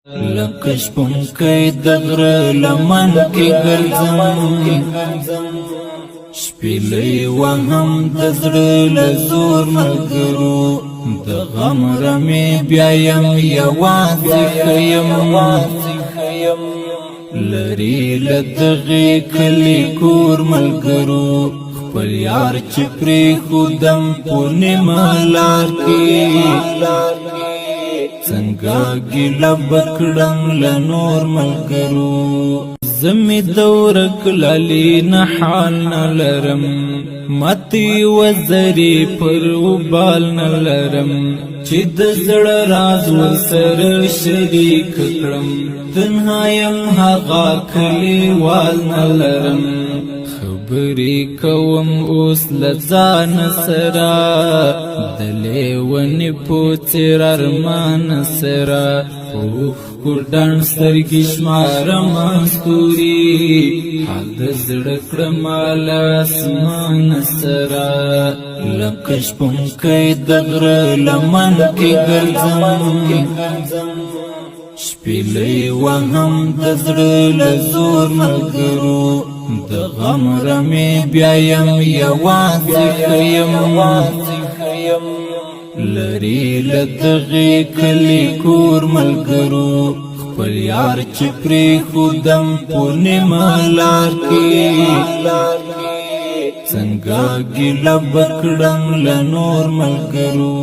لکش پنکی دغر لمن کی گرزم شپیلی وهم دزر لزور ملگرو دغم رمی بیایم یوازی خیم لری لدغی کلی کور ملگرو خپل یار چپری خودم پونی ملار کی څنګه ګیله بکړم لنور ملګرو زمی دور کلالی نحال نلرم ماتی وزری پر وبال نلرم چې د زړه راز ورسره شریک کړم تنهایم هغه کلیوال نلرم خبری کوم اوس لځان سرا دلیونی پوڅر ارمان سرا اوخ ګډان سترګې شمارم ستوري حد زړه کړم له اسمان سرا لکش پنکی دغر لمن کې ګرځم شپیلی وهم دزړه لزور ملګرو د غم رمی بیایم یوازی خیم لری لدغی کلی کور ملګرو خپل یار چپری خودم پونی ملار کی څنګه ګیله بکړم لنور ملګرو